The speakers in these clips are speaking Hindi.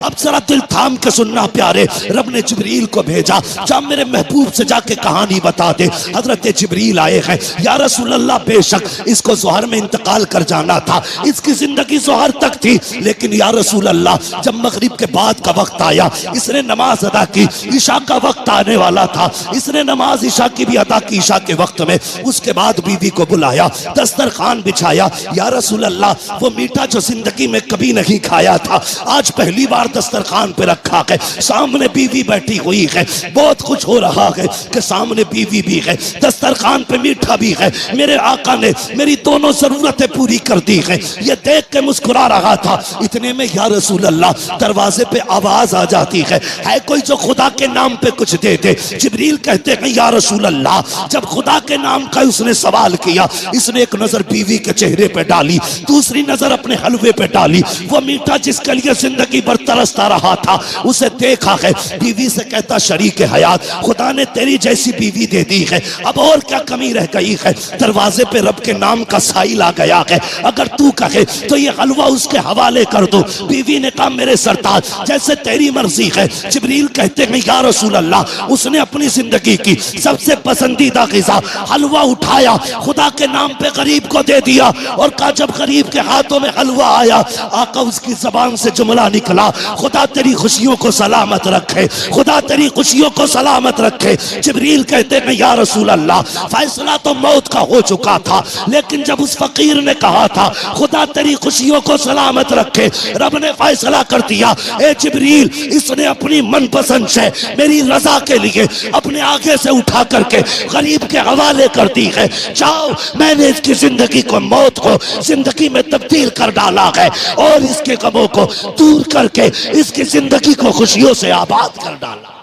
अब जरा दिल थाम के सुनना प्यारे, रब ने जिब्रील को भेजा, जा मेरे महबूब से जाके कहानी बता दे। हजरत जिब्रील आए हैं, या रसूल अल्लाह बेशक इसको ज़ोहर में इंतकाल कर जाना था, इसकी जिंदगी ज़ोहर तक थी, लेकिन या रसूल अल्लाह जब मगरिब के बाद का वक्त आया, इसने नमाज अदा की, ईशा का वक्त आने वाला था, इसने नमाज ईशा की भी अदा की ईशा के वक्त में। उसके बाद बीवी को बुलाया, दस्तरखान बिछाया, या रसूल अल्लाह वो मीठा जो जिंदगी में कभी नहीं खाया था आज पहली बार दस्तरखान पे रखा है, सामने बीवी बैठी हुई है, बहुत कुछ हो रहा है कि सामने बीवी भी है, दस्तरखान पे मीठा भी है, मेरे आका ने मेरी दोनों जरूरतें पूरी कर दी है, ये देख के मुस्कुरा रहा था। इतने में या रसूल अल्लाह दरवाजे पे आवाज आ जाती है कोई जो खुदा के नाम पे कुछ दे दे। जिब्रील कहते हैं या रसूल अल्लाह जब खुदा के नाम का उसने सवाल किया, इसने एक नजर बीवी के चेहरे पे डाली, दूसरी नजर अपने हलवे पे डाली, वो मीठा जिसके लिए जिंदगी भर तरसता रहा था उसे देखा है, बीवी से कहता शरीक हयात खुदा ने तेरी जैसी बीवी दे दी है, अब और क्या कमी रह गई है। दरवाजे पे रब के नाम का साइल आ गया है, अगर तू कहे तो ये हलवा उसके हवाले कर दो। बीवी ने कहा मेरे सरताज जैसे तेरी मर्जी है। जिब्रील कहते हैं या रसूल अल्लाह उसने अपनी जिंदगी की सबसे पसंदीदा ग़िज़ा हलवा उठाया, खुदा के नाम पे गरीब को दे दिया और कहा जब गरीब के हाथों में हलवा आया, आका उसकी जबान से जुमला निकला, खुदा तेरी खुशियों को सलामत रखे, खुदा तेरी खुशियों को सलामत रखे। जिब्रील कहते हैं या रसूल अल्लाह फैसला तो मौत का हो चुका था, लेकिन जब उस फकीर ने कहा था खुदा तेरी खुशियों को सलामत रखे, रब ने फैसला कर दिया ए जिब्रील इसने अपनी मनपसंद से मेरी रजा के लिए अपने आगे से उठा करके गरीब के हवाले कर दी है। जाओ मैंने इसकी जिंदगी को मौत को जिंदगी में तब्दील कर डाला है और इसके गमों को दूर करके इसकी जिंदगी को खुशियों से आबाद कर डाला।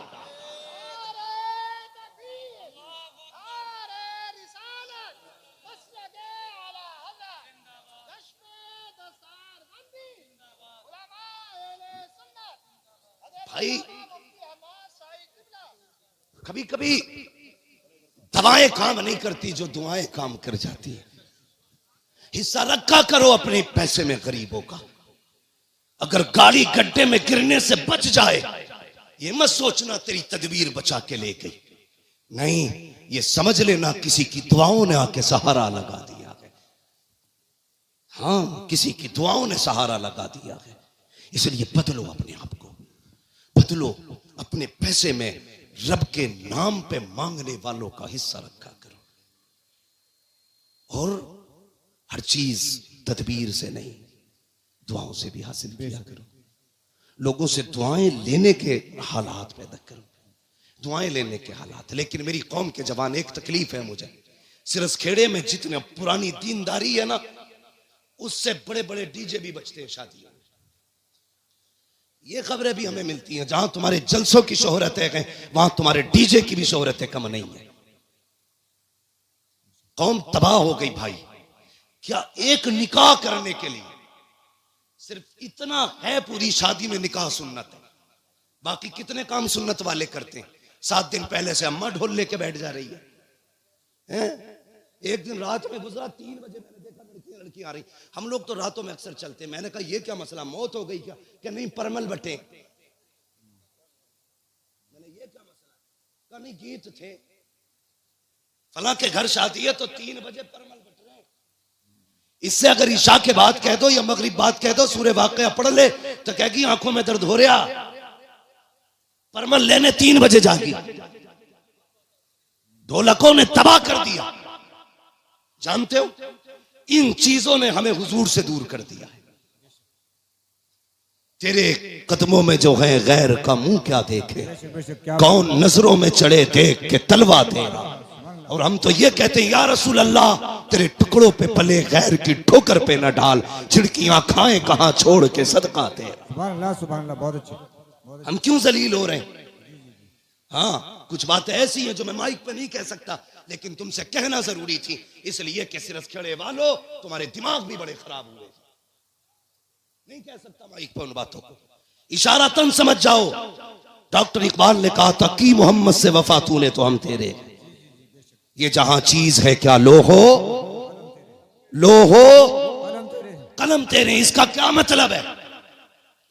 भाई कभी कभी दवाएं काम नहीं करती जो दुआएं काम कर जाती है। हिस्सा रखा करो अपने पैसे में गरीबों का। अगर गाड़ी गड्ढे में गिरने से बच जाए ये मत सोचना तेरी तदबीर बचा के ले गई, नहीं, ये समझ लेना किसी की दुआओं ने आके सहारा लगा दिया है। हाँ, किसी की दुआओं ने सहारा लगा दिया है। इसलिए बदलो अपने आप को, बदलो अपने पैसे में रब के नाम पे मांगने वालों का हिस्सा रखा करो और हर चीज तदबीर से नहीं दुआओं से भी हासिल किया करो। लोगों से दुआएं लेने के हालात पैदा करो, दुआएं लेने के हालात। लेकिन मेरी कौम के जवान एक तकलीफ है मुझे, सिरसखेड़े में जितने पुरानी दीनदारी है ना उससे बड़े बड़े डीजे भी बजते हैं शादियों में। ये खबरें भी हमें मिलती हैं, जहां तुम्हारे जलसों की शोहरतें हैं वहां तुम्हारे डीजे की भी शोहरतें कम नहीं है। कौम तबाह हो गई भाई। क्या एक निकाह करने के लिए सिर्फ इतना है, पूरी शादी में निकाह सुन्नत है, बाकी कितने काम सुन्नत वाले करते हैं। 7 दिन पहले से अम्मा ढोल लेके बैठ जा रही है। एक दिन रात में गुजरा 3 बजे मैंने देखा लड़की आ रही। हम लोग तो रातों में अक्सर चलते हैं। मैंने कहा ये क्या मसला, मौत हो गई क्या? कि नहीं परमल बटे। मैंने ये क्या मसला? कहा नहीं गीत थे, फला के घर शादी है तो 3 बजे परमल बट रहे। इससे अगर ईशा के बाद कह दो या मगरिब बाद कह दो सूरह वाक़िया पढ़ ले तो कहेगी आंखों में दर्द हो रहा, परमल लेने 3 बजे जागी। ढोलकों ने तबाह कर दिया। जानते हो इन चीजों ने हमें हुजूर से दूर कर दिया है। तेरे कदमों में जो है गैर का मुंह क्या देखे, कौन नजरों में चढ़े देख के तलवा तेरा। और हम तो ये कहते हैं या रसूल अल्लाह तेरे टुकड़ों पे पले गैर की ठोकर पे न डाल, छिड़कियां खाएं कहां छोड़ के सदका तेरा। सुभान अल्लाह, सुभान अल्लाह, बहुत अच्छे। हम क्यों जलील हो रहे हैं? हाँ, कुछ बातें ऐसी हैं जो मैं माइक पे नहीं कह सकता, लेकिन तुमसे कहना जरूरी थी, इसलिए कि सिरसखेड़े वालों तुम्हारे दिमाग भी बड़े खराब हुए। नहीं कह सकता माइक पे उन बातों को, इशारातन समझ जाओ। डॉक्टर इकबाल ने कहा था कि मोहम्मद से वफा तूने तो हम तेरे, ये जहां चीज है क्या लो हो कलम तेरे। इसका क्या मतलब है?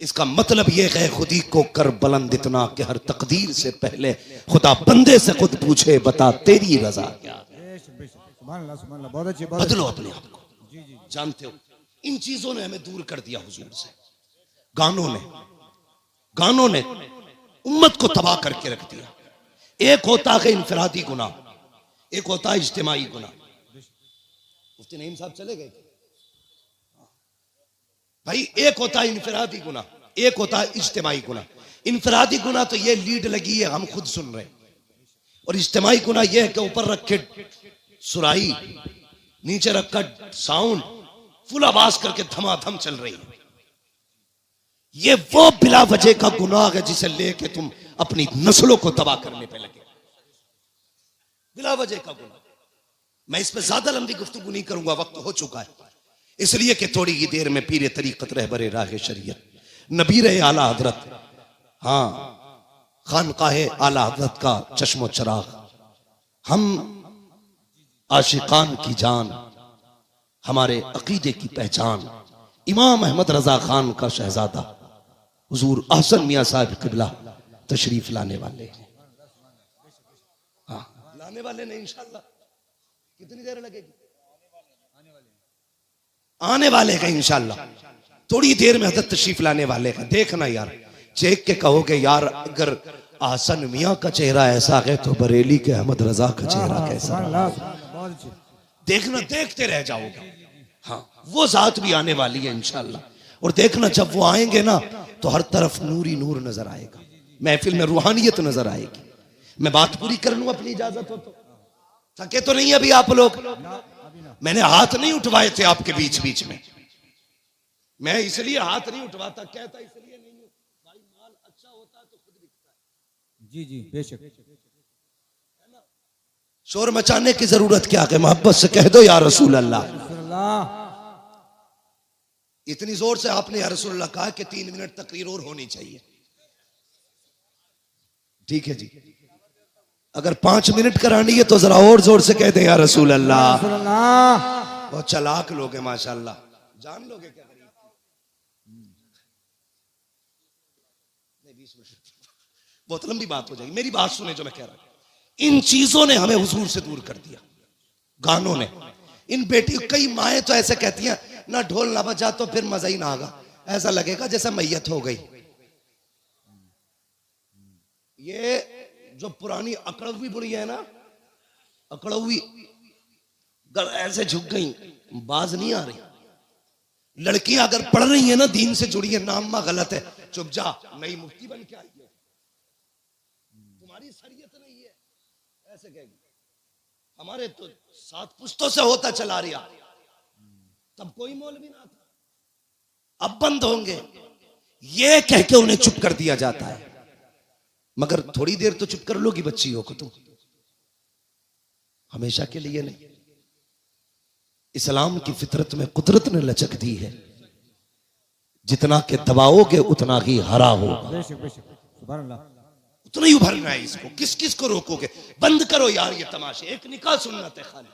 इसका मतलब यह है खुदी को कर बुलंद इतना कि हर तकदीर से पहले खुदा बंदे से खुद पूछे बता तेरी रजा क्या है। बदलो अपने आप को। जानते हो इन चीजों ने हमें दूर कर दिया हुजूर से। गानों ने उम्मत को तबाह करके रख दिया। एक होता है इनफरादी गुनाह, एक होता है इज्तिमाई गुनाह। मुफ्ती नईम साहब चले गए भाई। एक होता है इनफरादी गुनाह, एक होता है इज्तिमाई गुनाह। इनफरादी गुनाह तो ये लीड लगी है हम खुद सुन रहे हैं, और इज्तिमाई गुनाह ये है कि ऊपर रखे सुराही, नीचे रखा साउंड, फुल आवाज करके धमाधम चल रही है। ये वो बिला वजह का गुनाह है जिसे लेके तुम अपनी नस्लों को तबाह करने पे लगे। बिला वजह का गुनाह। मैं इस पे ज्यादा लंबी गुफ्तगू नहीं करूंगा, वक्त हो चुका है, इसलिए कि थोड़ी ही देर में पीरे तरीकत रहबरे राह शरीयत नबीर आला हजरत, हाँ खानकाहे आला हजरत का चश्मो चराग, हम आशिकान की जान, हमारे अकीदे की पहचान, इमाम अहमद रजा खान का शहजादा हुजूर अहसन मियां साहब किबला तशरीफ लाने वाले हैं। हाँ लाने वाले नहीं, इंशाल्लाह। कितनी देर लगेगी? आने वाले हैं इंशाल्लाह। थोड़ी देर में हजरत तशरीफ लाने वाले हैं। देखना यार, चेक के कहोगे यार अगर अहसन मियां का चेहरा ऐसा है तो बरेली के अहमद रजा का चेहरा कैसा? देखना, देखते रह जाओगे। हाँ वो जात भी आने वाली है इंशाल्लाह। और देखना जब वो आएंगे ना तो हर तरफ नूर ही नूर नजर आएगा, महफिल में रूहानियत नजर आएगी। मैं बात पूरी कर लूं अपनी इजाजत हो तो? थके तो नहीं अभी आप लोग? मैंने हाथ नहीं उठवाए थे आपके बीच बीच में। मैं इसलिए हाथ नहीं उठवाता, कहता इसलिए नहीं हूं भाई, माल अच्छा होता है तो खुद बिकता है। जी जी बेशक। शोर मचाने की जरूरत क्या है? मोहब्बत से कह दो या रसूल अल्लाह। इतनी जोर से आपने या रसूल अल्लाह कहा कि 3 मिनट तकरीर और होनी चाहिए। ठीक है जी, अगर 5 मिनट करानी है तो जरा और जोर से कह दे या रसूल अल्लाह। बहुत चालाक लोग हैं माशाल्लाह, जान लोगे क्या? बहुत लंबी बात हो जाएगी, मेरी बात सुने जो मैं कह रहा हूं। इन चीजों ने हमें हुजूर से दूर कर दिया, गानों ने। इन बेटी कई माएँ तो ऐसे कहती हैं ना ढोल ना बजा तो फिर मजा ही ना आगा, ऐसा लगेगा जैसे मैयत हो गई। ये जो पुरानी अकड़वी बुढ़ी है ना, अकड़वी ऐसे झुक गई, बाज नहीं आ रही। लड़कियां अगर पढ़ रही है ना, दीन से जुड़ी है, नाम गलत है, चुप जा, नई मुफ्ती बन के आई है, तुम्हारी शरीयत नहीं है, ऐसे कहेगी। हमारे तो 7 पुश्तों से होता चला रहा, तब कोई मौलवी ना था, अब बंद होंगे, ये कह के उन्हें चुप कर दिया जाता है। मगर थोड़ी देर तो चुप कर लोगी बच्चियों को तुम, हमेशा के लिए नहीं। इस्लाम की फितरत में कुदरत ने लचक दी है, जितना के दबाओगे उतना ही हरा होगा, उतना ही उभरना है इसको। किस किस को रोकोगे? बंद करो यार ये तमाशे। एक निकाह सुन्नत है खाली,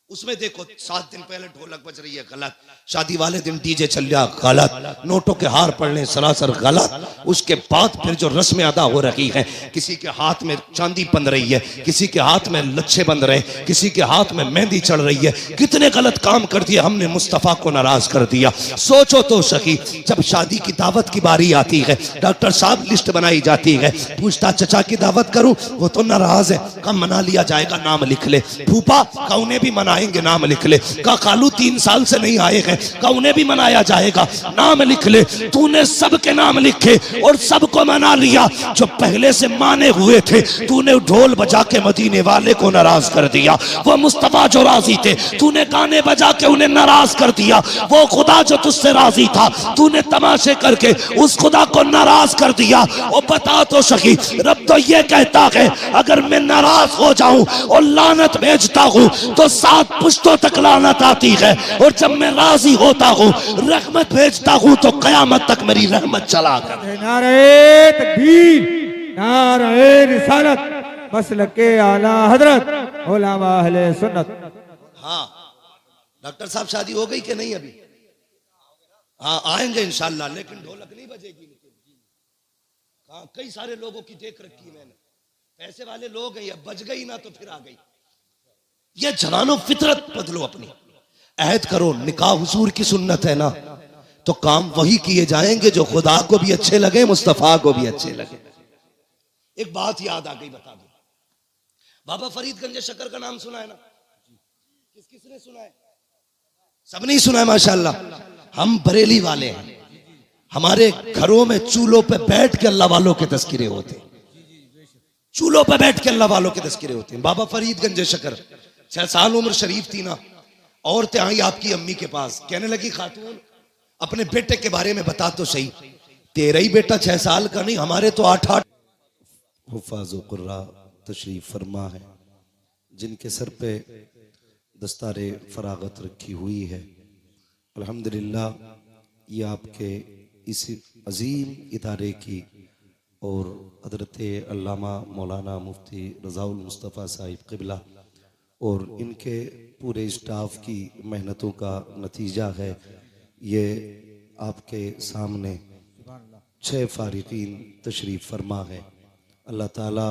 उसमें देखो 7 दिन पहले ढोलक बज रही है, गलत। शादी वाले दिन डीजे चल रहा, गलत। नोटों के हार पड़ने सरासर गलत। उसके बाद फिर जो रस्में अदा हो रही हैं, किसी के हाथ में चांदी बंध रही है, किसी के हाथ में लच्छे बंध रहे, किसी के हाथ में मेहंदी चढ़ रही है। कितने गलत काम कर दिए हमने, मुस्तफा को नाराज कर दिया। सोचो तो सही, जब शादी की दावत की बारी आती है, डॉक्टर साहब लिस्ट बनाई जाती है, पूछता चचा की दावत करूं, वो तो नाराज है, कम मना लिया जाएगा, नाम लिख ले। फूफा का उन्हें भी मनाएंगे, नाम लिख ले। का खालू 3 साल से नहीं आए हैं, का उन्हें भी मनाया जाएगा, नाम लिख ले। तूने सबके नाम लिखे और सबको मना लिया। जो पहले से माने हुए थे, तूने ढोल बजा के मदीने वाले को नाराज कर दिया। वो मुस्तफा जो राजी थे, तूने गाने बजा के उन्हें नाराज कर दिया। वो खुदा जो तुझसे राजी था, तूने तमाशे करके उस खुदा को नाराज कर दिया। और बता तो सही, रब तो ये कहता है अगर मैं नाराज हो जाऊं और लानत भेजता हूं तो 7 पुश्तों तक लानत आती है, और जब मैं राजी होता हूँ रहमत भेजता हूँ तो कयामत तक मेरी रहमत चला कर। नारे तकबीर, नारे रिसालत, मसलके आला हजरत उलमा अहले सुन्नत। हाँ डॉक्टर साहब शादी हो गई कि नहीं? अभी हाँ आएंगे इंशाल्लाह, लेकिन ढोलक नहीं बजेगी। हाँ कई सारे लोगों की देख रखी है मैंने, पैसे वाले लोग हैं, ये बज गई ना तो फिर आ गई। ये जवानों फितरत बदलो अपनी, अहद करो। निकाह हुजूर की सुन्नत है ना, तो काम वही किए जाएंगे जो खुदा को भी अच्छे लगे, मुस्तफा को भी अच्छे लगे। एक बात याद आ गई, बता दो, बाबा फरीदगंज शक्कर का नाम सुना है ना? किसने सुना है? सब नहीं सुना है माशाल्लाह। हम बरेली वाले हैं, हमारे घरों में चूल्हों पे बैठ के अल्लाह वालों के तस्किरे होते हैं, चूल्हों पे बैठ के अल्लाह वालों के तस्किरे होते हैं। बाबा फरीदगंज शक्कर 6 साल उम्र शरीफ थी ना, औरतें आई आपकी अम्मी के पास, कहने लगी खातून अपने बेटे के बारे में बता तो सही, तेरा ही बेटा 6 साल का नहीं, हमारे तो 8-8। हुफाज़ कुर्रा तशरीफ फरमा है, जिनके सर पे दस्तारे फरागत रखी हुई है। अल्हम्दुलिल्लाह ये आपके इस अजीम इदारे की और हज़रत अल्लामा मौलाना मुफ्ती रज़ाउल मुस्तफ़ा साहिब क़िबला और इनके पूरे स्टाफ की मेहनतों का नतीजा है। ये आपके सामने 6 फ़ारिक़ीन तशरीफ़ फरमा है। अल्लाह ताला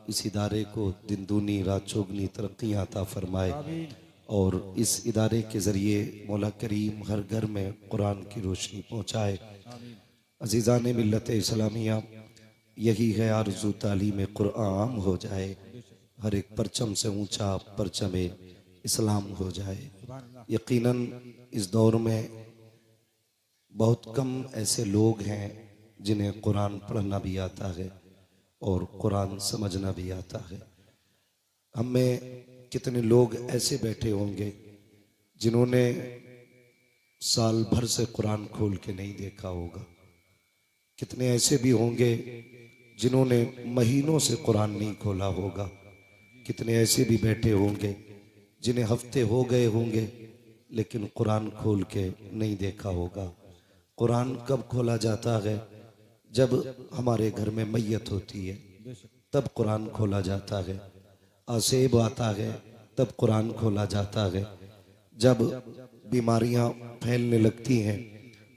इस इदारे को दिन दूनी रात चौगनी तरक्कियाँ अता फरमाए और इस इदारे के ज़रिए मौला करीम हर घर में कुरान की रोशनी पहुँचाए। अज़ीज़ान मिल्लत इस्लामिया, यही है आरज़ू तालीम कुरान हो जाए, हर एक परचम से ऊंचा परचम इस्लाम हो जाए। यकीनन इस दौर में बहुत कम ऐसे लोग हैं जिन्हें कुरान पढ़ना भी आता है और कुरान समझना भी आता है। हम में कितने लोग ऐसे बैठे होंगे जिन्होंने साल भर से कुरान खोल के नहीं देखा होगा, कितने ऐसे भी होंगे जिन्होंने महीनों से कुरान नहीं खोला होगा, कितने ऐसे भी बैठे होंगे जिन्हें हफ्ते हो गए होंगे लेकिन कुरान खोल के नहीं देखा होगा। कुरान कब खोला जाता है? जब हमारे घर में मैयत होती है तब कुरान खोला जाता है, आसेब आता है तब कुरान खोला जाता है, जब बीमारियां फैलने लगती हैं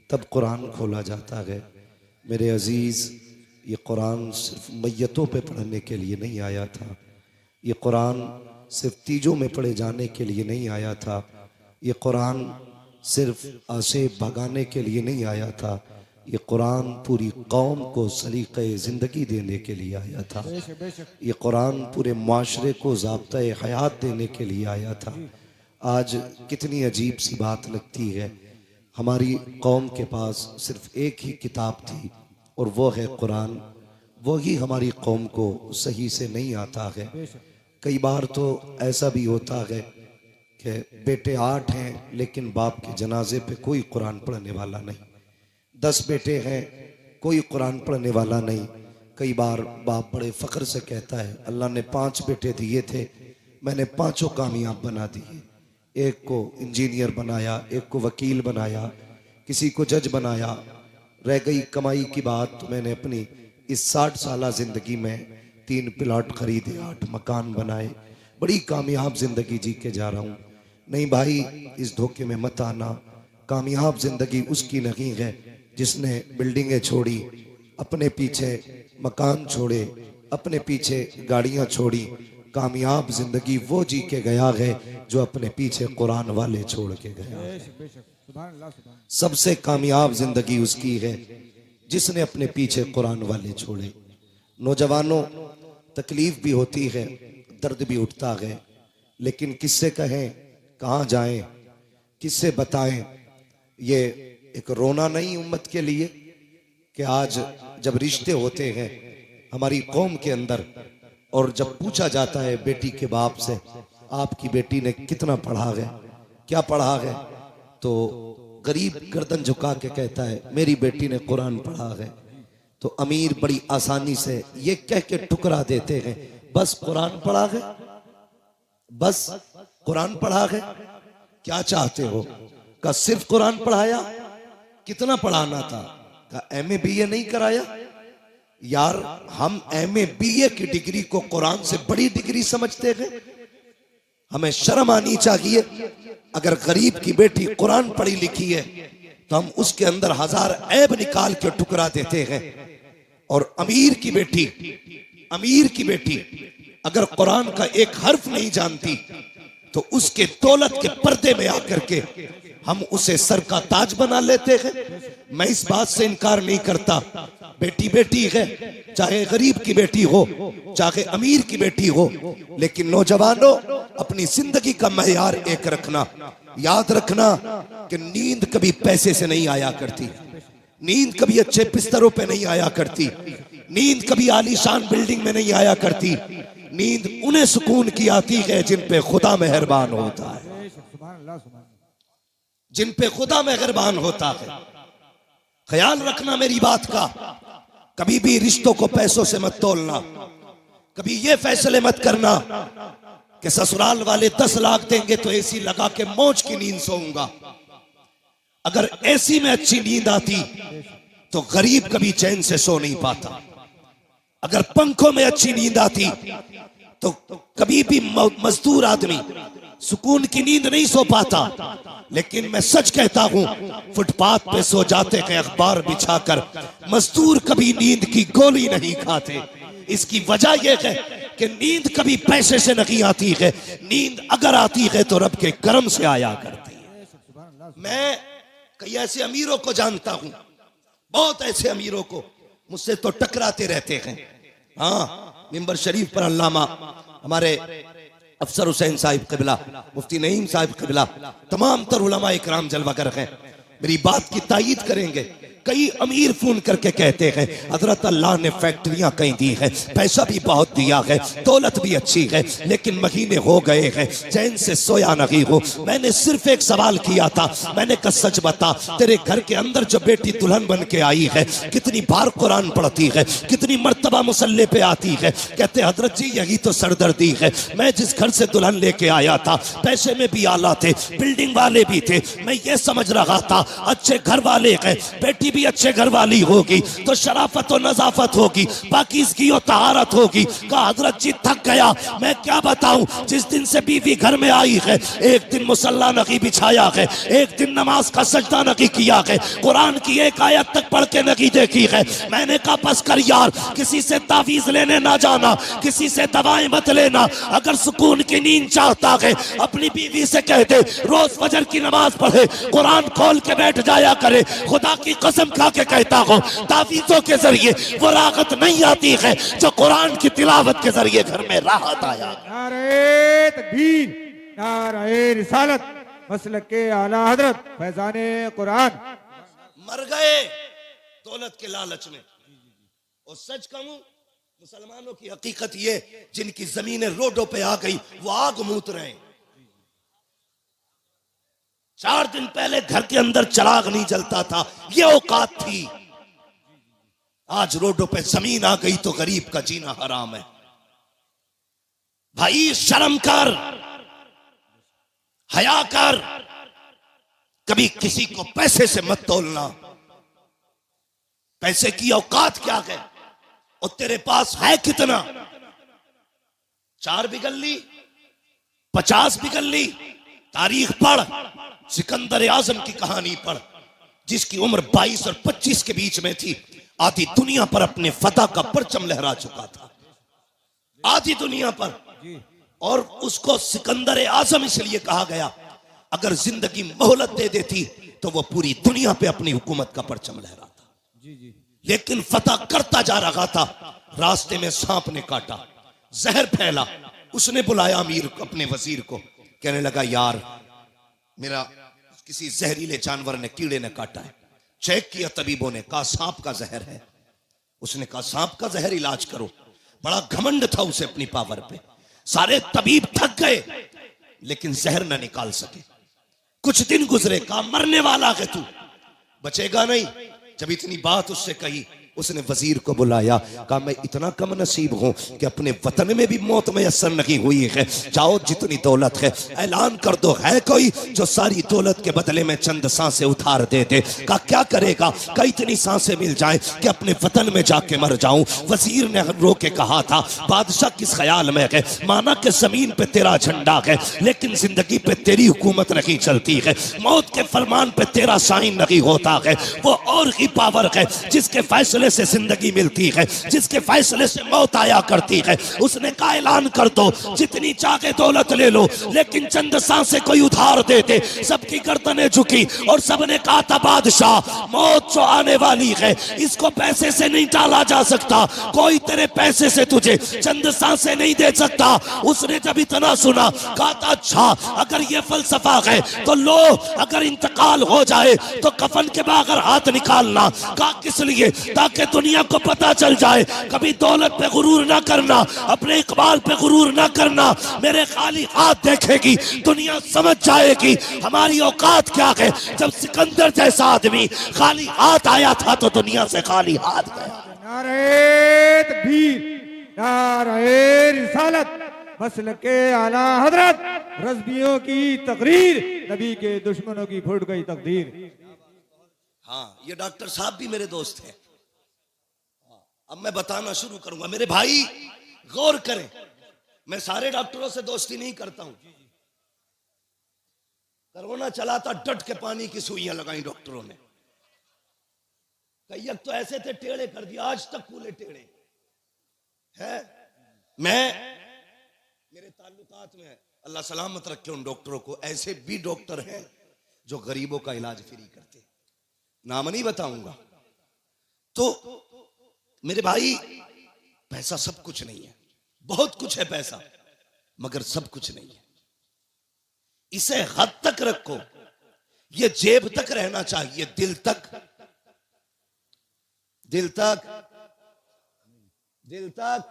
तब कुरान खोला जाता है। मेरे अजीज़, ये कुरान सिर्फ मैयतों पे पढ़ने के लिए नहीं आया था, ये कुरान सिर्फ तीजों में पढ़े जाने के लिए नहीं आया था, ये कुरान सिर्फ आसेब भगाने के लिए नहीं आया था, ये कुरान पूरी कौम को सलीक़े ज़िंदगी देने के लिए आया था। ये कुरान पूरे माशरे को ज़ाब्ता-ए हयात देने के लिए आया था। आज कितनी अजीब सी बात लगती है, हमारी कौम के पास सिर्फ एक ही किताब थी और वो है कुरान, वो ही हमारी कौम को सही से नहीं आता है। कई बार तो ऐसा भी होता है कि बेटे 8 हैं लेकिन बाप के जनाजे पे कोई कुरान पढ़ने वाला नहीं, 10 बेटे हैं कोई कुरान पढ़ने वाला नहीं। कई बार बाप बड़े फ़ख्र से कहता है, अल्लाह ने 5 बेटे दिए थे, मैंने 5 कामयाब बना दिए, एक को इंजीनियर बनाया, एक को वकील बनाया, किसी को जज बनाया। रह गई कमाई की बात, तो मैंने अपनी इस 60 साला ज़िंदगी में 3 प्लाट खरीदे, 8 मकान बनाए, बड़ी कामयाब ज़िंदगी जी के जा रहा हूँ। नहीं भाई, इस धोखे में मत आना। कामयाब ज़िंदगी उसकी नहीं है जिसने बिल्डिंगें छोड़ी, अपने पीछे मकान छोड़े, अपने पीछे गाड़ियाँ छोड़ी। कामयाब ज़िंदगी वो जी के गया है जो अपने पीछे कुरान वाले छोड़ के गया। सबसे कामयाब ज़िंदगी उसकी है जिसने अपने पीछे कुरान वाले छोड़े। नौजवानों, तकलीफ भी होती है, दर्द भी उठता है, लेकिन किससे कहें, कहाँ जाएं, किससे बताएं? ये एक रोना नहीं उम्मत के लिए कि आज जब रिश्ते होते हैं हमारी कौम के अंदर और जब पूछा जाता है बेटी के बाप से, आपकी बेटी ने कितना पढ़ा है, क्या पढ़ा है, तो गरीब गर्दन झुका के कहता है मेरी बेटी ने कुरान पढ़ा है। तो अमीर बड़ी आसानी से ये कह के ठुकरा देते हैं, बस कुरान पढ़ा है, बस कुरान पढ़ा है। क्या चाहते हो? का सिर्फ कुरान पढ़ाया? कितना पढ़ाना था? का MA BA नहीं कराया? यार, हम MA BA की डिग्री को कुरान से बड़ी डिग्री समझते हैं। हमें शर्म आनी चाहिए। अगर गरीब की बेटी कुरान पढ़ी लिखी है तो हम उसके अंदर 1000 ऐब निकाल के टुकड़ा देते हैं। और अमीर की बेटी अगर कुरान का एक हर्फ नहीं जानती तो उसके दौलत के पर्दे में आकर के हम उसे सर का ताज बना लेते हैं। मैं इस बात से इनकार नहीं करता, बेटी बेटी है, चाहे गरीब की बेटी हो चाहे अमीर की बेटी हो, लेकिन नौजवानों अपनी जिंदगी का मैयार एक रखना। याद रखना कि नींद कभी पैसे से नहीं आया करती, नींद कभी अच्छे बिस्तरों पे नहीं आया करती, नींद कभी आलीशान बिल्डिंग में नहीं आया करती। नींद उन्हें सुकून की आती है जिन पे खुदा मेहरबान होता है, जिन पे खुदा मेहरबान होता है। ख्याल रखना मेरी बात का, कभी भी रिश्तों को पैसों से मत तोलना। कभी ये फैसले मत करना कि ससुराल वाले 10 लाख देंगे तो एसी लगा के मौज की नींद सोऊंगा। अगर एसी में अच्छी नींद आती तो गरीब कभी चैन से सो नहीं पाता। अगर पंखों में अच्छी नींद आती तो कभी भी मजदूर आदमी सुकून की नींद नहीं सो पाता। लेकिन मैं सच कहता हूं, फुटपाथ पे सो जाते हैं अखबार बिछाकर, मजदूर कभी नींद की गोली नहीं खाते। इसकी वजह यह है कि नींद कभी पैसे से नहीं आती है, नींद अगर आती है तो रब के करम से आया करती है। मैं कई ऐसे अमीरों को जानता हूं, बहुत ऐसे अमीरों को, मुझसे तो टकराते रहते हैं। हाँ, मिंबर शरीफ पर अल्लामा हमारे अफसर हुसैन साहिब क़िबला, मुफ्ती नईम साहिब क़िबला, तमाम तर उलमा इकराम जलवागर हैं, मेरी बात की तायीद करेंगे। कई अमीर फोन करके कहते हैं हजरत अल्लाह ने फैक्ट्रियां कहीं दी है, पैसा भी बहुत दिया है, दौलत भी अच्छी है, लेकिन महीने हो गए हैं चैन से सोया नहीं हो। मैंने सिर्फ एक सवाल किया था, मैंने कहा सच बता, तेरे घर के अंदर जो बेटी दुल्हन बन के आई है कितनी बार कुरान पढ़ती है, कितनी मर्तबा मुसल्ले पे आती है? कहते हजरत जी यही तो सरदर्दी है। मैं जिस घर से दुल्हन लेके आया था पैसे में भी आला थे, बिल्डिंग वाले भी थे, मैं ये समझ रहा था अच्छे घर वाले हैं, बेटी भी अच्छे घर वाली होगी तो शराफत और नजाफत होगी, पाकीज़गी और तहारत होगी। कहा हजरत जी थक गया, मैं क्या बताऊं, जिस दिन से बीवी घर में आई है एक दिन मुसल्ला नहीं बिछाया है, एक दिन नमाज का सजदा नहीं किया है, कुरान की एक आयत तक पढ़ के नहीं देखी है। मैंने कहा बस कर यार, किसी से तावीज लेने ना जाना, किसी से दवाएं मत लेना। अगर सुकून की नींद चाहता है अपनी बीवी से कह दे रोज फजर की नमाज पढ़े, कुरान खोल के बैठ जाया करे। खुदा की कसम खा के कहता हूं तावीज़ों के जरिए वो राहत नहीं आती है जो कुरान की तिलावत के जरिए घर में राहत आया। नारे तकबीर, नारे रिसालत, मसलके आला हजरत फैजाने कुरान। मर गए दौलत के लालच में। और सच कहूं, मुसलमानों की हकीकत ये, जिनकी जमीनें रोडों पे आ गई वो आग मूत रहे हैं। 4 दिन पहले घर के अंदर चिराग नहीं जलता था, ये औकात थी। आज रोडों पे जमीन आ गई तो गरीब का जीना हराम है। भाई शर्म कर, हया कर, कभी किसी को पैसे से मत तोलना। पैसे की औकात क्या है और तेरे पास है कितना? 4 बिगल ली, 50 बिगल ली। तारीख पढ़, सिकंदर आजम की कहानी पढ़, जिसकी उम्र 22 और 25 के बीच में थी, आधी दुनिया पर अपने फतह का परचम लहरा चुका था, आधी दुनिया पर। और उसको सिकंदर आजम इसलिए कहा गया, अगर जिंदगी मोहलत दे देती तो वो पूरी दुनिया पे अपनी हुकूमत का परचम लहराता। लेकिन फतह करता जा रहा था, रास्ते में सांप ने काटा, जहर फैला। उसने बुलाया अमीर अपने वजीर को, कहने लगा यार मेरा किसी जहरीले जानवर ने, कीड़े ने काटा है। चेक किया तबीबों ने, कहा सांप का जहर है। उसने कहा सांप का जहर इलाज करो। बड़ा घमंड था उसे अपनी पावर पे। सारे तबीब थक गए लेकिन जहर न निकाल सके। कुछ दिन गुजरे, कहा मरने वाला है तू, बचेगा नहीं। जब इतनी बात उससे कही उसने वजीर को बुलाया, कहा मैं इतना कम नसीब हूं कि अपने वतन में भी मौत मैसर नहीं हुई है। जाओ जितनी दौलत है ऐलान कर दो, है कोई जो सारी दौलत के बदले में चंद सांसें उधार दे दे। कहा क्या करेगा? कहा इतनी सांसें मिल जाए कि अपने वतन में जाके मर जाऊं। वजीर ने रो के कहा था, बादशाह किस ख्याल में है? माना कि जमीन पे तेरा झंडा है लेकिन जिंदगी पे तेरी हुकूमत नहीं चलती है, मौत के फरमान पे तेरा साइन नहीं होता है। वो और ही पावर है जिसके फैसले से जिंदगी मिलती है, जिसके फैसले से मौत आया करती है। उसने कहा ऐलान कर दो, जितनी चाहे दौलत ले लो लेकिन चंद सांसें कोई उधार दे दे। सबकी गर्दनें झुकी और सबने कहा था बादशाह मौत जो आने वाली है इसको पैसे से नहीं टाला जा सकता, कोई तेरे पैसे से तुझे चंद सांसें नहीं दे सकता। उसने जब इतना सुना कहा था अच्छा अगर ये फलसफा है तो लो, अगर इंतकाल हो जाए तो कफन के बगैर हाथ निकालना। कहा किस लिए? ताकि दुनिया को पता चल जाए, कभी दौलत पे गुरूर ना करना, अपने इकबाल पे गुरूर ना करना। मेरे खाली हाथ देखेगी दुनिया समझ जाएगी हमारी औकात क्या है। जब सिकंदर जैसा आदमी खाली हाथ आया था तो दुनिया से खाली हाथ गया। नारे तकबीर, नारे रिसालत, मसलके आला हजरत, रज़वियों की तकरीर, नबी के दुश्मनों की फूट गई तकदीर। हाँ, ये डॉक्टर साहब भी मेरे दोस्त हैं। अब मैं बताना शुरू करूंगा। मेरे भाई गौर करें, मैं सारे डॉक्टरों से दोस्ती नहीं करता हूं। कोरोना चला था, डट के पानी की सुइयां लगाई डॉक्टरों ने। कई तो ऐसे थे टेढ़े कर दिया, आज तक पूरे टेढ़े है। मेरे ताल्लुकात में अल्लाह सलामत रखे उन डॉक्टरों को, ऐसे भी डॉक्टर हैं जो गरीबों का इलाज फ्री करते, नाम नहीं बताऊंगा। तो मेरे भाई पैसा सब कुछ नहीं है, बहुत कुछ है पैसा मगर सब कुछ नहीं है। इसे हद तक रखो, ये जेब तक रहना चाहिए, दिल तक, दिल तक, दिल तक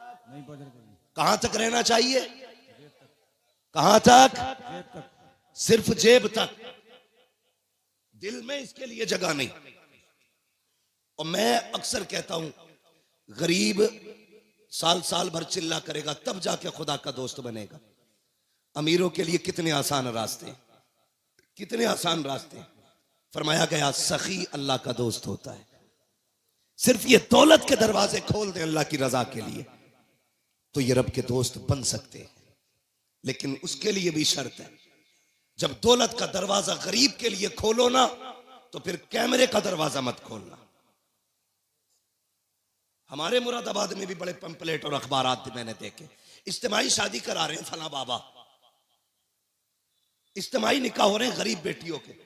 कहां तक रहना चाहिए? कहां तक? सिर्फ जेब तक, दिल में इसके लिए जगह नहीं। और मैं अक्सर कहता हूं गरीब साल साल भर चिल्ला करेगा तब जाके खुदा का दोस्त बनेगा। अमीरों के लिए कितने आसान रास्ते, कितने आसान रास्ते। फरमाया गया सखी अल्लाह का दोस्त होता है। सिर्फ ये दौलत के दरवाजे खोल दें अल्लाह की रजा के लिए तो ये रब के दोस्त बन सकते हैं, लेकिन उसके लिए भी शर्त है। जब दौलत का दरवाजा गरीब के लिए खोलो ना तो फिर कैमरे का दरवाजा मत खोलना। हमारे मुरादाबाद में भी बड़े पंपलेट और अखबारात मैंने देखे, इज्तिमाई शादी करा रहे हैं फला बाबा, इज्तिमाई निकाह हो रहे हैं गरीब बेटियों के।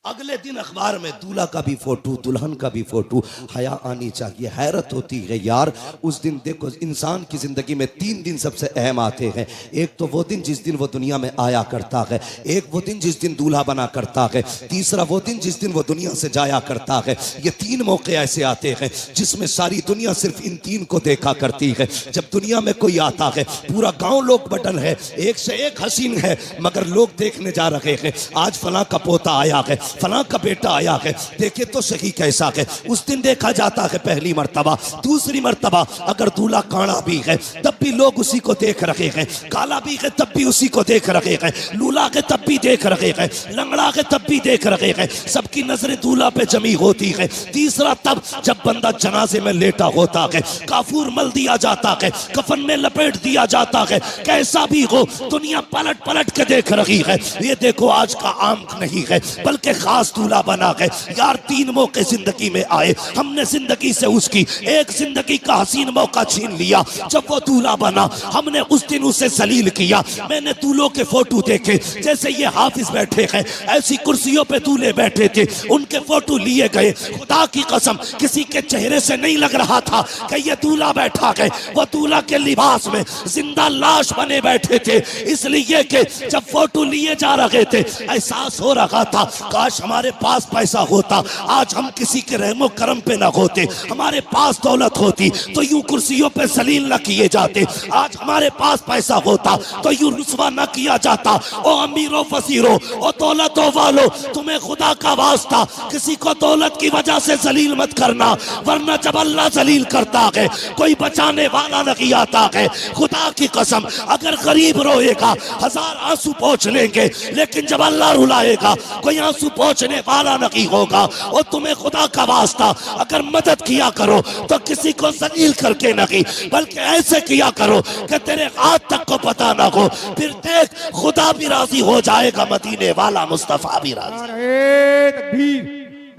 अगले दिन अखबार में दूल्हा का भी फोटो, दुल्हन का भी फोटो। हया आनी चाहिए। हैरत होती है यार, उस दिन देखो इंसान की जिंदगी में 3 दिन सबसे अहम आते हैं। एक तो वो दिन जिस दिन वो दुनिया में आया करता है, एक वो दिन जिस दिन दूल्हा बना करता है, तीसरा वो दिन जिस दिन वो दुनिया से जाया करता है। ये 3 मौके ऐसे आते हैं जिसमें सारी दुनिया सिर्फ इन 3 को देखा करती है। जब दुनिया में कोई आता है, पूरा गांव लोग बटन है, एक से एक हसीन है, मगर लोग देखने जा रहे हैं आज फला का पोता आया है, फला का बेटा आया है, देखे तो सही कैसा है। उस दिन देखा जाता है पहली मर्तबा। दूसरी मर्तबा अगर दूल्हा काड़ा भी है तब भी लोग उसी को देख रहे हैं, काला भी है तब भी उसी को देख रहे हैं, लूला है तब भी देख रहे हैं, लंगड़ा है तब भी देख रहे हैं। सबकी नजरें दूल्हा पे जमी होती है। तीसरा तब जब बंदा जनाजे में लेटा होता है, काफूर मल दिया जाता है, कफन में लपेट दिया जाता है, कैसा भी हो दुनिया पलट पलट के देख रही है। ये देखो आज का आम नहीं है बल्कि खास दूल्हा बना है। यार 3 मौके जिंदगी में आए, हमने जिंदगी से उसकी एक जिंदगी का हसीन मौका छीन लिया। जब वो दूल्हा बना हमने उस दिन उसे जलील किया। मैंने दूल्हों के फोटो देखे, जैसे ये हाफिज बैठे हैं ऐसी कुर्सियों पे दूल्हे बैठे थे, उनके फोटो लिए गए। खुदा की कसम किसी के चेहरे से नहीं लग रहा था कि ये दूल्हा बैठा है। वो दूल्हा के लिबास में जिंदा लाश बने बैठे थे, इसलिए कि जब फोटो लिए जा रहे थे एहसास हो रहा था काश हमारे पास पैसा होता, आज हम किसी के रहमो करम पे ना होते। हमारे पास दौलत होती तो यूं कुर्सियों पे जलील न किए जाते। आज हमारे पास पैसा होता तो यूं रुस्वा न किया जाता। ओ अमीरों फसीरों, ओ दौलतों वालों, तुम्हें खुदा का वास्ता किसी को दौलत की वजह से जलील मत करना, वरना जब अल्लाह जलील करता है कोई बचाने वाला नहीं आता है। खुदा की कसम, अगर गरीब रोएगा 1000 आंसू पोंछ लेंगे, लेकिन जब अल्लाह रुलाएगा कोई आंसू पोंछने वाला नहीं होगा। और तुम्हें खुदा का वास्ता अगर मदद किया करो तो किसी को जलील करके नहीं, बल्कि ऐसे किया करो कि तेरे हाथ तक को पता ना हो। फिर देख खुदा भी राजी हो जाएगा, मदीने वाला मुस्तफा भी राजी। नारे तकबीर,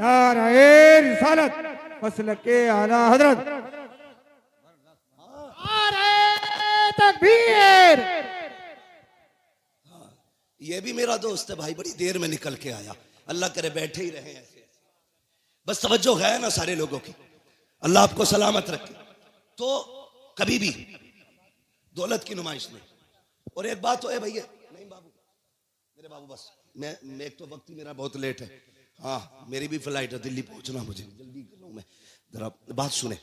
नारे रिसालत, मसलके आला हजरत। नारे तकबीर। ये भी मेरा दोस्त है भाई, बड़ी देर में निकल के आया। अल्लाह करे बैठे ही रहे ऐसे, बस तवज्जो है ना सारे लोगों की। अल्लाह आपको सलामत रखे। तो कभी भी दौलत की नुमाइश नहीं। और एक बात तो है भैया, नहीं बाबू, मेरे बाबू, बस मैं एक तो वक्त ही मेरा बहुत लेट है। हाँ, मेरी भी फ्लाइट है, दिल्ली पहुंचना, मुझे जल्दी कर लूं मैं। जरा बात सुने,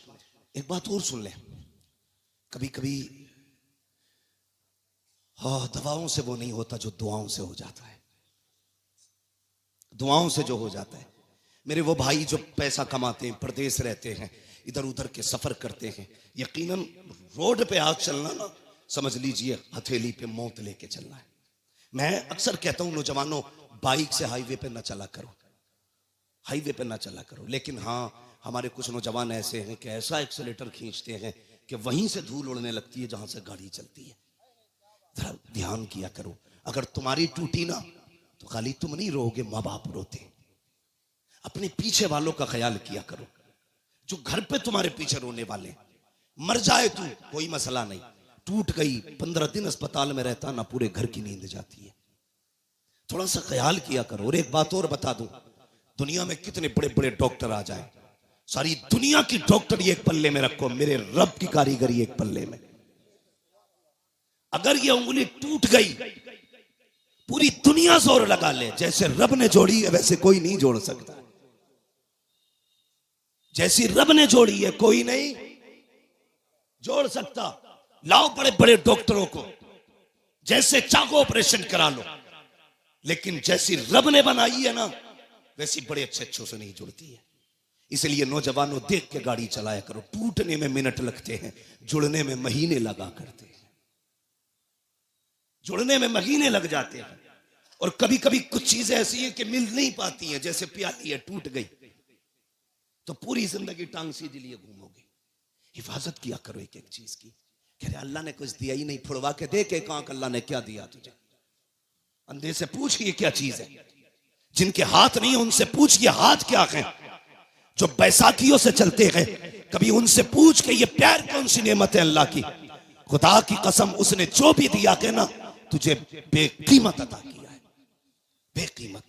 एक बात और सुन ले। कभी कभी हाँ, दवाओं से वो नहीं होता जो दुआओं से हो जाता है। दुआओं से जो हो जाता है। मेरे वो भाई जो पैसा कमाते हैं, प्रदेश रहते हैं, इधर उधर के सफर करते हैं, यकीनन रोड पे आज चलना ना, समझ लीजिए हथेली पे मौत लेके चलना है। मैं अक्सर कहता हूं नौजवानों, बाइक से हाईवे पे ना चला करो, हाईवे पे ना चला करो। लेकिन हाँ, हमारे कुछ नौजवान ऐसे हैं कि ऐसा एक्सेलेटर खींचते हैं कि वहीं से धूल उड़ने लगती है जहां से गाड़ी चलती है। जरा ध्यान किया करो, अगर तुम्हारी टूटी ना तो खाली तुम नहीं रोगे, माँ बाप रोते। अपने पीछे वालों का ख्याल किया करो, जो घर पे तुम्हारे पीछे रोने वाले। मर जाए तू कोई मसला नहीं, टूट गई 15 दिन अस्पताल में रहता ना, पूरे घर की नींद जाती है। थोड़ा सा ख्याल किया करो। और एक बात और बता दूं, दुनिया में कितने बड़े बड़े डॉक्टर आ जाए, सारी दुनिया की डॉक्टरी एक पल्ले में रखो, मेरे रब की कारीगरी एक पल्ले में। अगर ये उंगली टूट गई, पूरी दुनिया जोर लगा ले, जैसे रब ने जोड़ी है वैसे कोई नहीं जोड़ सकता। जैसी रब ने जोड़ी है कोई नहीं जोड़ सकता। लाओ बड़े बड़े डॉक्टरों को, जैसे चाहो ऑपरेशन करा लो, लेकिन जैसी रब ने बनाई है ना, वैसी बड़े अच्छे से नहीं जुड़ती है। इसलिए नौजवानों, देख के गाड़ी चलाया करो। टूटने में मिनट लगते हैं, जुड़ने में महीने लगा करते हैं। जुड़ने में महीने लग जाते हैं। और कभी कभी कुछ चीजें ऐसी हैं कि मिल नहीं पाती हैं, जैसे प्याली है, टूट गई तो पूरी जिंदगी टांग सीधी लिए घूमोगे। हिफाजत किया करो एक एक चीज की। कह रहे अल्लाह ने कुछ दिया ही नहीं, फुड़वा के दे के कहां अल्लाह ने क्या दिया तुझे। अंधे से पूछ ये क्या चीज है। जिनके हाथ नहीं उनसे पूछ ये हाथ क्या है। जो बैसाखियों से चलते हैं, कभी उनसे पूछ के ये प्यार कौन सी नेमत है अल्लाह की। खुदा की कसम, उसने जो भी दिया के ना, तुझे बेकीमत अता किया है, बेकीमत।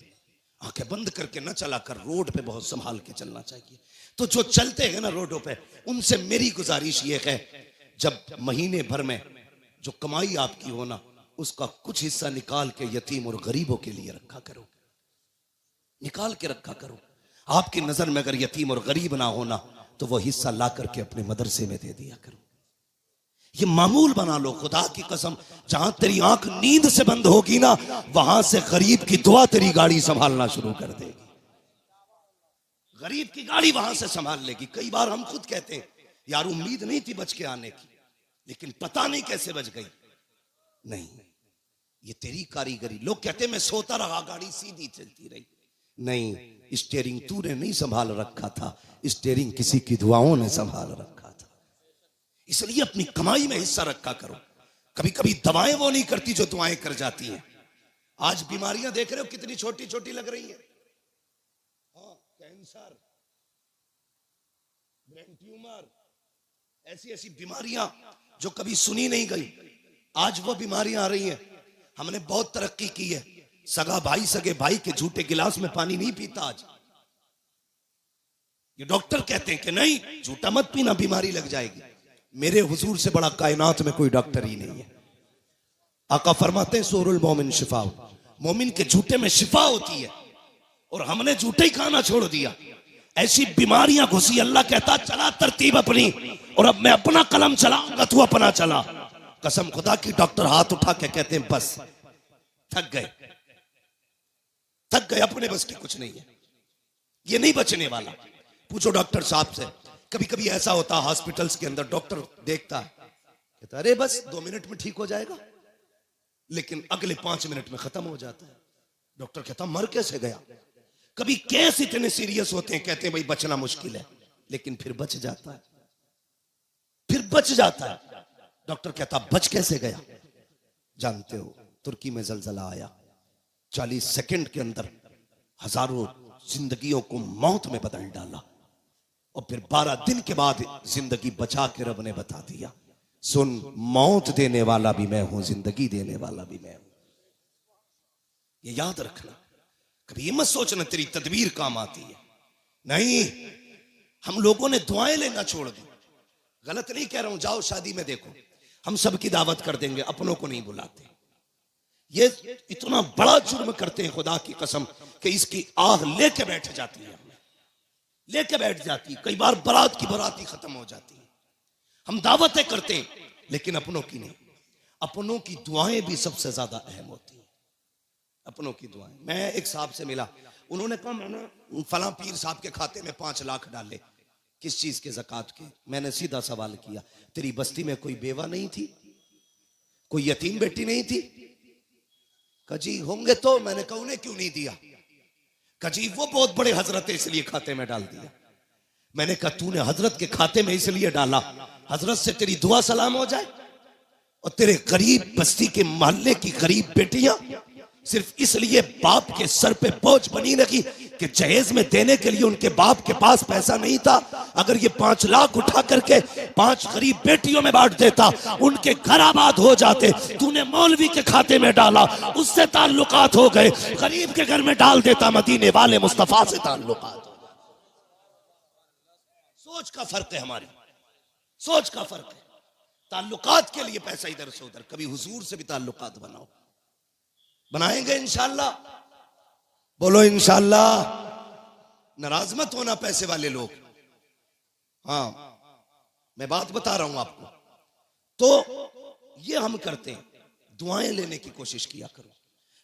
आंखें बंद करके न चला कर, रोड पे बहुत संभाल के चलना चाहिए। तो जो चलते हैं ना रोडों पे, उनसे मेरी गुजारिश ये है, जब महीने भर में जो कमाई आपकी हो ना, उसका कुछ हिस्सा निकाल के यतीम और गरीबों के लिए रखा करो, निकाल के रखा करो। आपकी नजर में अगर यतीम और गरीब ना होना, तो वो हिस्सा ला करके अपने मदरसे में दे दिया करो। ये मामूल बना लो। खुदा की कसम, जहां तेरी आंख नींद से बंद होगी ना, वहां से गरीब की दुआ तेरी गाड़ी संभालना शुरू कर देगी। गरीब की गाड़ी वहां से संभाल लेगी। कई बार हम खुद कहते हैं, यार उम्मीद नहीं थी बच के आने की, लेकिन पता नहीं कैसे बच गई। नहीं, ये तेरी कारीगरी। लोग कहते हैं मैं सोता रहा, गाड़ी सीधी चलती रही। नहीं, स्टीयरिंग तूने नहीं संभाल रखा था, स्टीयरिंग किसी की दुआओं ने संभाल रखा था। इसलिए अपनी कमाई में हिस्सा रखा करो। कभी कभी दवाएं वो नहीं करती जो दुआएं कर जाती हैं। आज बीमारियां देख रहे हो कितनी छोटी छोटी लग रही हैं। हाँ, कैंसर, ब्रेन ट्यूमर, ऐसी ऐसी बीमारियां जो कभी सुनी नहीं गई, आज वो बीमारियां आ रही हैं। हमने बहुत तरक्की की है। सगा भाई सगे भाई के झूठे गिलास में पानी नहीं पीता आज। ये डॉक्टर कहते हैं कि नहीं, झूठा मत पीना, बीमारी लग जाएगी। मेरे हुजूर से बड़ा कायनात में कोई डॉक्टर ही नहीं है। आका फरमाते हैं सूरुल मोमिन शिफा, मोमिन के झूठे में शिफा होती है। और हमने झूठे ही खाना छोड़ दिया। ऐसी बीमारियां घुसी, अल्लाह कहता चला तरतीब अपनी, और अब मैं अपना कलम चलाऊंगा, तू अपना चला। कसम खुदा की, डॉक्टर हाथ उठा के कहते हैं बस, थक गए, थक गए, अपने बस की कुछ नहीं है, ये नहीं बचने वाला। पूछो डॉक्टर साहब से, कभी कभी ऐसा होता हॉस्पिटल्स के अंदर, डॉक्टर देखता है कहता अरे बस 2 मिनट में ठीक हो जाएगा, लेकिन अगले 5 मिनट में खत्म हो जाता है। डॉक्टर कहता मर कैसे गया। कभी केस इतने सीरियस होते हैं, कहते हैं भाई बचना मुश्किल है, लेकिन फिर बच जाता है, फिर बच जाता है। डॉक्टर कहता बच कैसे गया। जानते हो, तुर्की में जलजला आया, 40 सेकंड के अंदर हजारों जिंदगियों को मौत में बदल डाला, और फिर 12 दिन के बाद जिंदगी बचा के रब ने बता दिया, सुन मौत देने वाला भी मैं हूं, जिंदगी देने वाला भी मैं हूं। ये याद रखना, कभी ये मत सोचना तेरी तदबीर काम आती है, नहीं। हम लोगों ने दुआएं लेना छोड़ दी। गलत नहीं कह रहा हूं, जाओ शादी में देखो, हम सबकी दावत कर देंगे, अपनों को नहीं बुलाते। ये इतना बड़ा जुर्म करते हैं खुदा की कसम, कि इसकी आह लेके बैठ जाती है, लेके बैठ जाती है। कई बार बारात की बारात ही खत्म हो जाती है। हम दावतें करते हैं, लेकिन अपनों की नहीं। अपनों की दुआएं भी सबसे ज्यादा अहम होती है, अपनों की दुआएं। मैं एक साहब से मिला, उन्होंने कहा मैंने फला पीर साहब के खाते में 5 लाख डाले, किस चीज के, ज़कात के। मैंने सीधा सवाल किया, तेरी बस्ती में कोई बेवा नहीं थी, कोई यतीम बेटी नहीं थी? कजी होंगे तो। मैंने कहा उन्हें क्यों नहीं दिया? कजी वो बहुत बड़े हजरत है इसलिए खाते में डाल दिया। मैंने कहा तूने हजरत के खाते में इसलिए डाला, हजरत से तेरी दुआ सलाम हो जाए, और तेरे गरीब बस्ती के मोहल्ले की गरीब बेटियां सिर्फ इसलिए बाप के सर पे बोझ बनी रखी कि जहेज में देने के लिए उनके बाप के पास पैसा नहीं था। अगर ये 5 लाख उठा करके 5 गरीब बेटियों में बांट देता, उनके घर आबाद हो जाते। तूने मौलवी के खाते में डाला, उससे ताल्लुकात हो गए। गरीब के घर में डाल देता, मदीने वाले मुस्तफा से ताल्लुकात। सोच का फर्क है, हमारी सोच का फर्क है। ताल्लुकात के लिए पैसा इधर से उधर, कभी हुजूर से भी ताल्लुकात बनाओ। बनाएंगे इंशाल्लाह, बोलो इंशाल्लाह। नाराज मत होना पैसे वाले लोग। हाँ, मैं बात बता रहा हूं आपको। तो ये हम करते हैं, दुआएं लेने की कोशिश किया करो,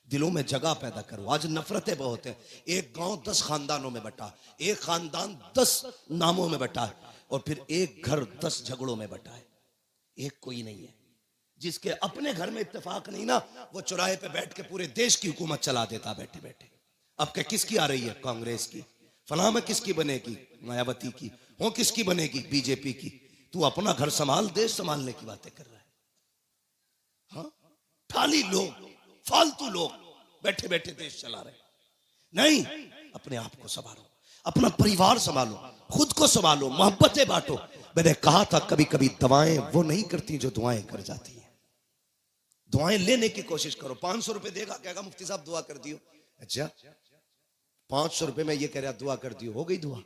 दिलों में जगह पैदा करो। आज नफरतें बहुत हैं। एक गांव 10 खानदानों में बटा, एक खानदान 10 नामों में बटा है, और फिर एक घर 10 झगड़ों में बटा है। एक कोई नहीं है। जिसके अपने घर में इत्तेफाक नहीं ना, वो चौराहे पे बैठ के पूरे देश की हुकूमत चला देता बैठे बैठे। अब क्या किसकी आ रही है? कांग्रेस की। फलां में किसकी बनेगी? मायावती की। हो किसकी बनेगी? बीजेपी की। तू अपना घर संभाल, देश संभालने की बातें कर रहा है। हाँ, खाली लोग, फालतू लोग बैठे बैठे देश चला रहे। नहीं, अपने आप को संभालो, अपना परिवार संभालो, खुद को संभालो, मोहब्बतें बांटो। मैंने कहा था कभी कभी दवाएं वो नहीं करती जो दुआएं कर जाती है। दुआएं लेने की कोशिश करो। 500 रुपए देगा, कहेगा मुफ्ती साहब दुआ कर दियो। अच्छा, 500 रुपए में ये कह रहा दुआ कर दियो, हो गई दुआ?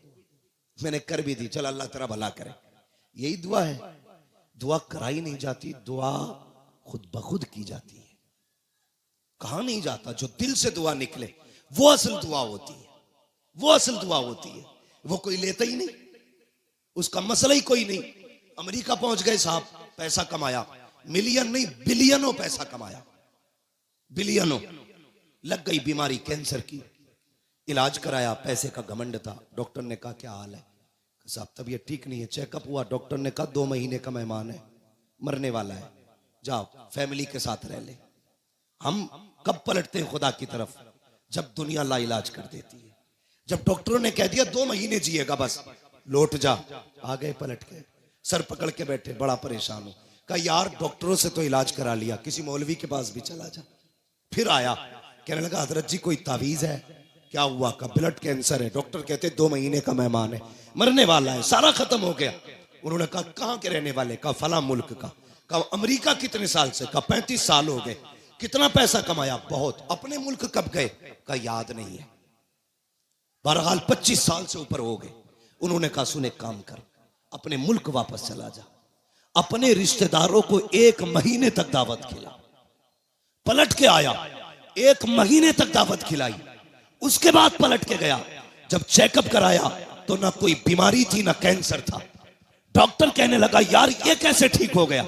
मैंने कर भी दी, चल अल्लाह तेरा भला करे। यही दुआ है? दुआ कराई नहीं जाती, दुआ खुद ब खुद की जाती है। कहा नहीं जाता, जो दिल से दुआ निकले वो असल दुआ होती है, वो असल दुआ होती है। वो कोई लेता ही नहीं, उसका मसला ही कोई नहीं। अमेरिका पहुंच गए साहब, पैसा कमाया, मिलियन नहीं बिलियनों पैसा कमाया, बिलियनों। लग गई बीमारी कैंसर की, इलाज कराया, पैसे का घमंड था। डॉक्टर ने कहा क्या हाल है? साहब तबीयत ठीक नहीं है। चेकअप हुआ, डॉक्टर ने कहा 2 महीने का मेहमान है, मरने वाला है, जाओ फैमिली के साथ रह ले। हम कब पलटते हैं खुदा की तरफ? जब दुनिया ला इलाज कर देती है। जब डॉक्टरों ने कह दिया 2 महीने जिएगा बस, लौट जा, आ गए पलट के, सर पकड़ के बैठे, बड़ा परेशान हो। कहा यार डॉक्टरों से तो इलाज करा लिया, किसी मौलवी के पास भी चला जा। फिर आया, कहने लगा हजरत जी कोई तावीज है? क्या हुआ? का ब्लड कैंसर है। डॉक्टर कहते 2 महीने का मेहमान है, मरने वाला है, सारा खत्म हो गया। उन्होंने कहा कहां के रहने वाले? का फला मुल्क का। कहा अमेरिका कितने साल से? का 35 साल हो गए। कितना पैसा कमाया? बहुत। अपने मुल्क कब गए? का याद नहीं है। बहरहाल 25 साल से ऊपर हो गए। उन्होंने कहा सुने काम कर, अपने मुल्क वापस चला जा। अपने रिश्तेदारों को 1 महीने तक दावत खिला। पलट के आया, 1 महीने तक दावत खिलाई। उसके बाद पलट के गया, जब चेकअप कराया तो ना कोई बीमारी थी ना कैंसर था। डॉक्टर कहने लगा यार ये कैसे ठीक हो गया?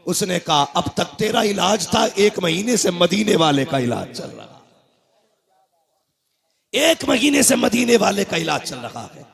उसने कहा अब तक तेरा इलाज था, 1 महीने से मदीने वाले का इलाज चल रहा, 1 महीने से मदीने वाले का इलाज चल रहा है।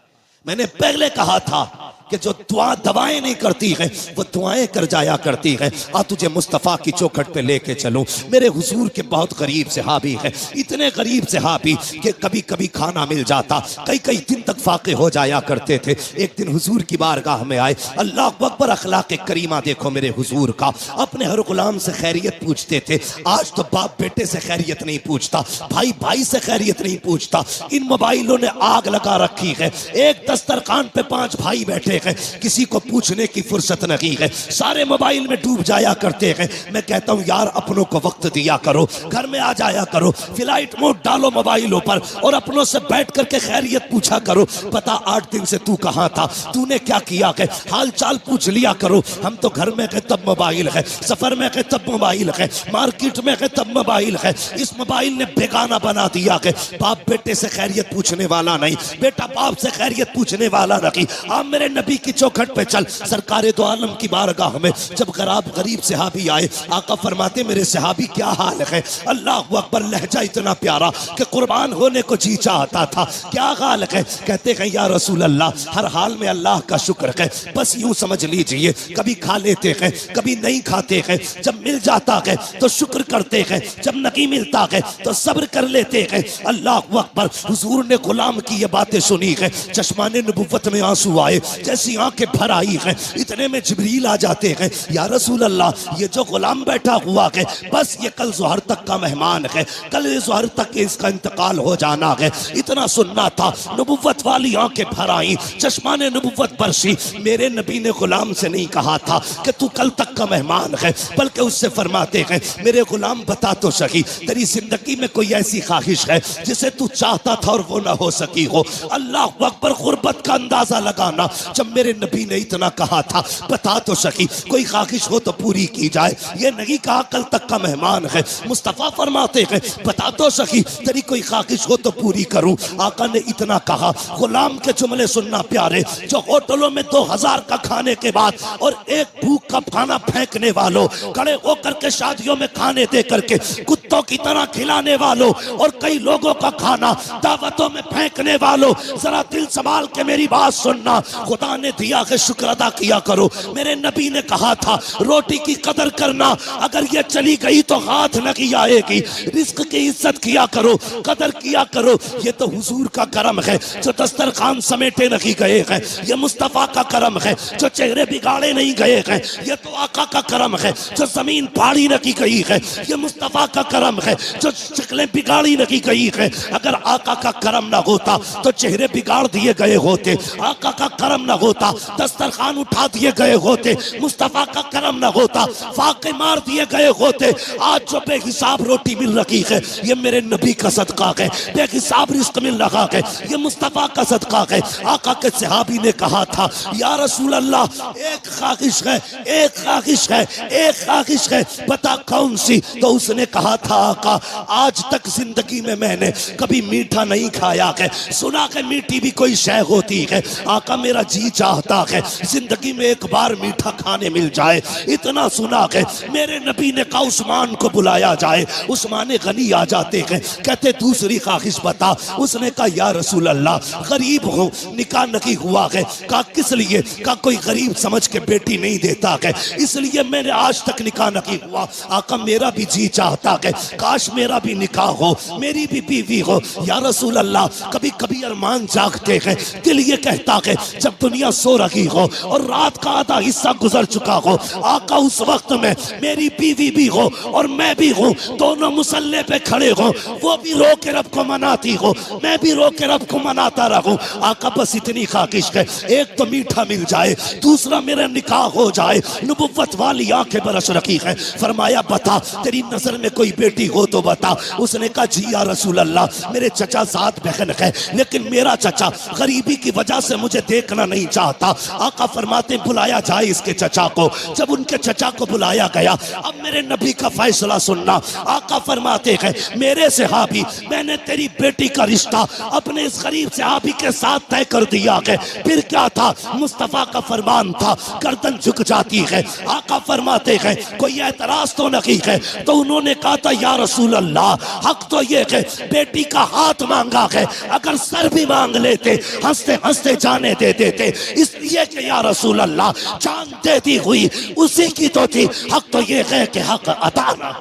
मैंने पहले कहा था कि जो दवाएं नहीं करती है वो दुआएं कर जाया करती है। आ तुझे मुस्तफ़ा की चौखट पे लेके चलूं। मेरे हुजूर के बहुत गरीब सहाबी है, इतने गरीब सहाबी कि कभी कभी खाना मिल जाता, कई कई दिन तक फाके हो जाया करते थे। एक दिन हुजूर की बारगाह में आए, अल्लाह अकबर, अखलाक करीमा देखो मेरे हुजूर का। अपने हर गुलाम से खैरियत पूछते थे। आज तो बाप बेटे से खैरियत नहीं पूछता, भाई भाई से खैरियत नहीं पूछता। इन मोबाइलों ने आग लगा रखी है। एक दस्तरखान पे 5 भाई बैठे हैं, किसी को पूछने की फुर्सत नहीं है, सारे मोबाइल में डूब जाया करते हैं। मैं कहता हूं यार अपनों को वक्त दिया करो, घर में आ जाया करो, फ्लाइट मोड डालो मोबाइलों पर और अपनों से बैठ करके खैरियत पूछा करो। पता 8 दिन से तू कहां था, तूने क्या किया है, हाल चाल पूछ लिया करो। हम तो घर में गए तब मोबाइल है, सफर में गए तब मोबाइल है, मार्केट में गए तब मोबाइल है। इस मोबाइल ने बेगाना बना दिया है। बाप बेटे से खैरियत पूछने वाला नहीं, बेटा बाप से खैरियत पूछने वाला नहीं। आप मेरे नबी की चौखट पे चल। सरकारे दो आलम की बारगाह में जब गरीब सहाबी आए, आका फरमाते मेरे सहाबी क्या हाल है? अल्लाह अकबर, लहजा इतना प्यारा कि कुर्बान होने को जी चाहता था। क्या हाल है? कहते हैं या रसूल अल्लाह, हर हाल में अल्लाह का शुक्र है। बस यूं समझ लीजिए, कभी खा लेते हैं कभी नहीं खाते हैं। जब मिल जाता है तो शुक्र करते हैं, जब नहीं मिलता है तो सब्र कर लेते हैं। अल्लाह अकबर, हुजूर ने गुलाम की ये बातें सुनी है, चश्माने नबुव्वत में आंसू आए, जैसी आंखें भर आई हैं। इतने में जिब्रील आ जाते हैं, या रसूल अल्लाह, ये जो गुलाम बैठा हुआ है बस ये कल ज़ोहर तक का मेहमान है, कल ज़ोहर तक इसका इंतकाल हो जाना है। इतना सुनना था, नबुव्वत वाली आंखें भर आई, चश्माने नबुव्वत बरसी। मेरे नबी ने गुलाम से नहीं कहा था कि तू कल तक का मेहमान है, बल्कि उससे फरमाते हैं मेरे गुलाम बता तो सही, तेरी जिंदगी में कोई ऐसी ख्वाहिश है जिसे तू चाहता था और वो ना हो सकी हो? अल्लाह अकबर, गुर्बत का अंदाजा लगाना। जब मेरे नबी ने इतना कहा था बता तो सकी, कोई ख्वाहिश हो तो पूरी की जाए, ये नहीं कहा कल तक का मेहमान है। मुस्तफ़ा फरमाते हैं बता तो सकी, तेरी कोई ख्वाहिश हो तो पूरी करूं। आका ने इतना कहा, गुलाम के जुमले सुनना प्यारे, जो होटलों में 2000 का खाने के बाद और एक भूख का खाना फेंकने वालों, खड़े होकर के शादियों में खाने दे करके कुत्तों की तरह खिलाने वालों और कई लोगों का खाना दावतों में फेंकने वालों, जरा दिल संभाल के मेरी बात सुनना। खुदा ने दिया है शुक्र अदा किया करो। मेरे नबी ने कहा था रोटी की कदर करना, अगर ये चली गई तो हाथ नहीं आएगी। रिस्क की इज्जत किया करो, कदर किया करो। ये तो हुजूर का करम है जो दस्तरखान समेटे नहीं गए हैं, ये मुस्तफ़ा का करम है जो चेहरे बिगाड़े नहीं गए हैं, ये तो आका का करम है जो जमीन फाड़ी नहीं गई है, ये मुस्तफ़ा का करम है जो शक्लें बिगाड़ी नहीं गई है। अगर आका का करम ना होता तो चेहरे बिगाड़ दिए गए होते, आका का करम ना होता दस्तरखान उठा दिए गए होते, मुस्तफ़ा का करम ना होता फाके मार दिए गए होते। आज जो बेहिसाब रोटी मिल रही है ये मेरे नबी का सदका है, बेहिसाब रिस्क मिल रहा है ये मुस्तफ़ा का सदका है। आका के सहाबी ने कहा था या रसूल अल्लाह, एक ख्वाहिश है, एक ख्वाहिश है, एक ख्वाहिश है, बता कौन सी? तो उसने कहा था आका, आज तक जिंदगी में मैंने कभी मीठा नहीं खाया है, सुना है मीठी भी कोई शय होती है। आका मेरा जी चाहता है जिंदगी में एक बार मीठा खाने मिल जाए। इतना सुना है मेरे नबी ने कहा उस्मान को बुलाया जाए। उस्मान गनी आ जाते हैं, कहते दूसरी ख्वाहिश बता। उसने कहा या रसूल अल्लाह, गरीब हो, निकाह नहीं हुआ है। कहा किस लिए? कहा कोई गरीब समझ के बेटी नहीं देता है, इसलिए मैंने आज तक निकाह नहीं हुआ। आका मेरा भी जी चाहता है काश मेरा भी निकाह हो, मेरी भी बीवी हो। या रसूल अल्लाह, कभी कभी अरमान जागते हैं, दिल ये कहता है जब दुनिया सो रही हो और रात का आधा हिस्सा गुजर चुका हो, आका उस वक्त में मेरी बीवी भी हो और मैं भी हूँ, दोनों मुसल्ले पे खड़े हो, वो भी रो के रब को मनाती हो, मैं भी रो के रब को मनाता रहूं। आका बस इतनी ख्वाहिश है, एक तो मीठा मिल जाए, दूसरा मेरा निकाह हो जाए। नबुव्वत वाली आंखें बरस रखी है। फरमाया बता तेरी नजर में कोई बेटी हो तो बता। उसने कहा जी या रसूल अल्लाह, मेरे चचा 7 बहन है, लेकिन मेरा चचा गरीबी की वजह से मुझे देखना नहीं चचा था। आका फरमाते बुलाया जाए इसके चचा को। जब उनके चचा को बुलाया गया, अब मेरे नबी का फैसला सुनना। आका फरमाते हैं मेरे सहाबी, मैंने तेरी बेटी का रिश्ता अपने इस गरीब सहाबी के साथ तय कर दिया है। फिर क्या था, मुस्तफा का फरमान था, गर्दन झुक जाती है। आका फरमाते हैं कोई एतराज तो नहीं है। तो उन्होंने कहा था या रसूल अल्लाह, हक तो ये है बेटी का हाथ मांगा है, अगर सर भी मांग लेते हंसते हंसते जाने दे देते, इसलिए कि या रसूल अल्लाह जान देती हुई उसी की तो थी। हक तो ये है कि हक अता ना।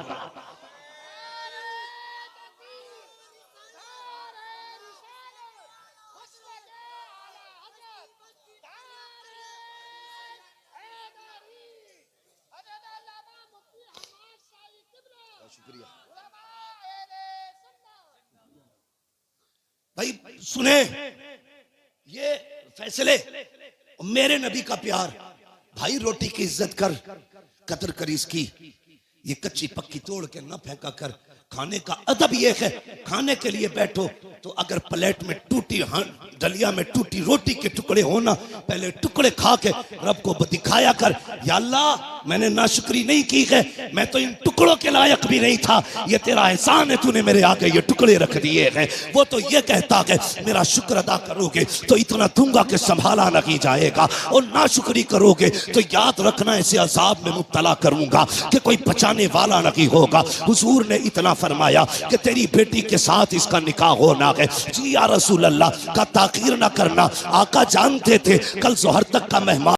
भाई सुने ये फैसले, मेरे नबी का प्यार। भाई रोटी की इज्जत कर, कदर कर इसकी, ये कच्ची पक्की तोड़ के न फेंका कर। खाने का अदब ये है, खाने के लिए बैठो तो अगर प्लेट में टूटी डलिया में टूटी रोटी के टुकड़े होना, पहले टुकड़े खा के रब को दिखाया कर, या अल्लाह मैंने नाशुक्री नहीं की है, मैं तो इन टुकड़ों के लायक भी नहीं था, ये तेरा एहसान है, तूने मेरे आगे ये टुकड़े रख दिए हैं। वो तो ये कहता है मेरा शुक्र अदा करोगे तो इतना दूंगा कि संभाला नहीं जाएगा, और नाशुक्री करोगे तो याद रखना ऐसे अजाब में मुब्तला करूंगा कि कोई बचाने वाला नहीं होगा। हुजूर ने इतना फरमाया कि तेरी बेटी के साथ इसका निकाह होना है। जी या रसूल अल्लाह का ताकीर ना करना। आका जानते थे कल जोहर तक का मेहमान